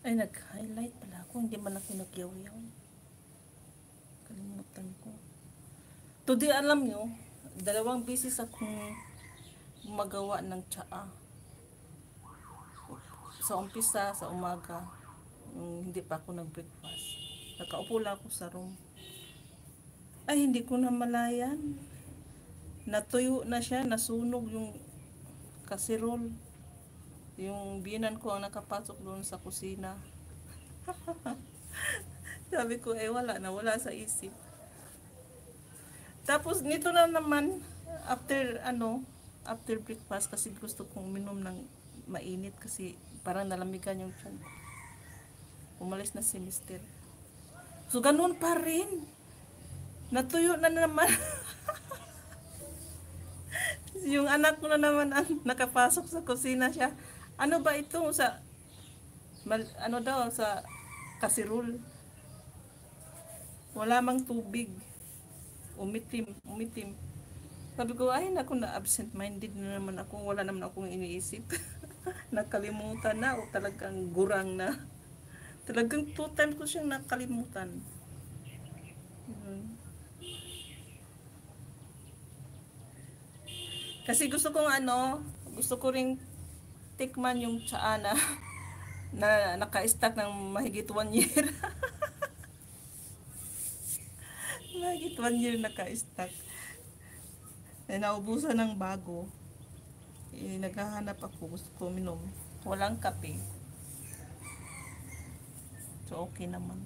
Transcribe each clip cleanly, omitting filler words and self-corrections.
Ay, nag-highlight pala ako. Hindi man ako nagyaw-yaw. Kalimutan ko. Today, alam nyo, 2 beses akong magawa ng tsaa. Sa umpisa, sa umaga, hindi pa ako nag-breakfast. Nakaupo lang ako sa room. Ay, hindi ko na malayan. Natuyo na siya, nasunog yung kasirol. Yung binan ko ang nakapasok doon sa kusina. Sabi ko, wala sa isip. Tapos nito na naman, after breakfast, kasi gusto kong minom ng mainit kasi parang nalamigan yung tiyan. Umalis na si Mister. So, ganun pa rin. Natuyo na naman. Yung anak ko na naman ang nakapasok sa kusina siya. Ano ba ito sa sa kasirul? Wala mang tubig. Umitim. Sabi ko, ay naku, na absent-minded na naman ako. Wala naman akong iniisip. Nakalimutan na o talagang gurang na. Talagang 2 times ko siyang nakalimutan. Kasi gusto ko ring tikman yung tsaa na naka-stack ng mahigit 1 year. Mahigit 1 year naka-stack. Naubusan ng bago. Naghahanap ako, gusto ko minom. Walang kape. So, okay naman.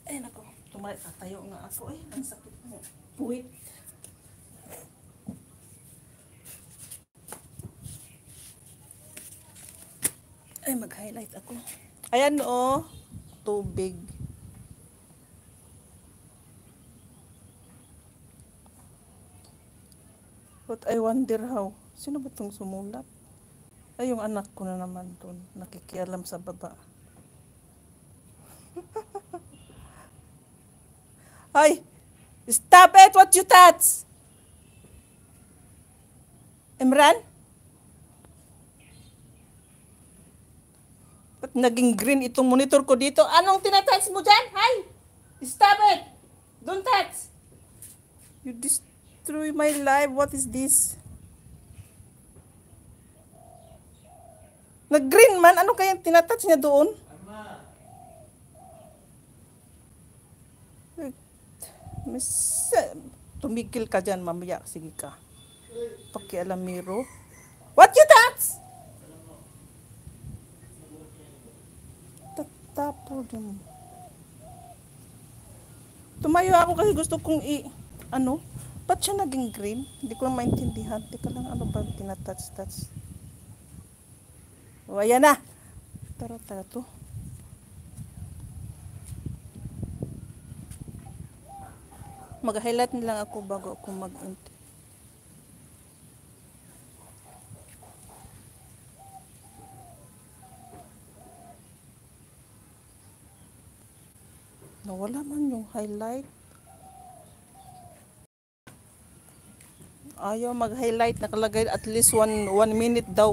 Ay, nako. Tatayo nga ako. Ay, ang sakit mo. Puwit. Ay, mag-highlight ako. Ayan tubig. But I wonder how. Sino ba itong sumulat? Ay, yung anak ko na naman doon. Nakikialam sa baba. Ay! Stop it! What you touch? Imran? Ba't naging green itong monitor ko dito? Anong tinatouch mo dyan? Hay! Stop it! Don't touch! You destroy my life. What is this? Nag-green man. Ano kayang tinatouch niya doon? Tumigil ka dyan, mamaya. Sige ka. Pakialamiro. What you touch? Tatapo din. Tumayo ako kasi gusto kong ba't siya naging green? Hindi ko maintindihan. Teka lang, ano ba tinatouch? O, ayan na. Tara to. Mag-highlight nilang ako bago ako mag-int. Nawala man yung highlight. Ayaw mag-highlight. Nakalagay at least 1 minute daw.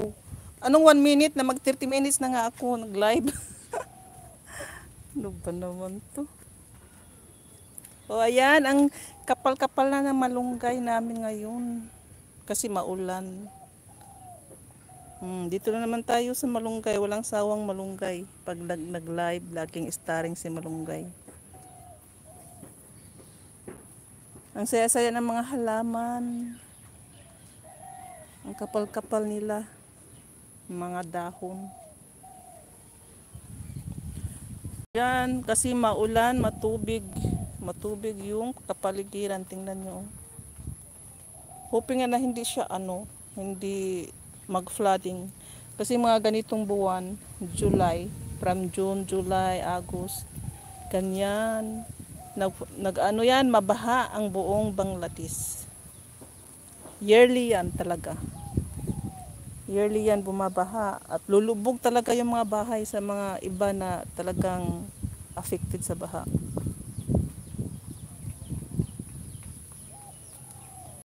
Anong 1 minute? Na mag 30 minutes na nga ako nag-live. Ano ba naman to? O ayan, ang kapal-kapal na ng malunggay namin ngayon. Kasi maulan. Dito na naman tayo sa malunggay. Walang sawang malunggay. Pag nag-live, laging starring si malunggay. Ang saya-saya ng mga halaman. Ang kapal-kapal nila. Mga dahon. Yan, kasi maulan, matubig yung kapaligiran. Tingnan nyo. Hoping na hindi siya hindi mag-flooding. Kasi mga ganitong buwan, from June, July, August, ganyan. Mabaha ang buong Bangladesh. Yearly yan talaga. Yearly yan bumabaha at lulubog talaga yung mga bahay sa mga iba na talagang affected sa baha.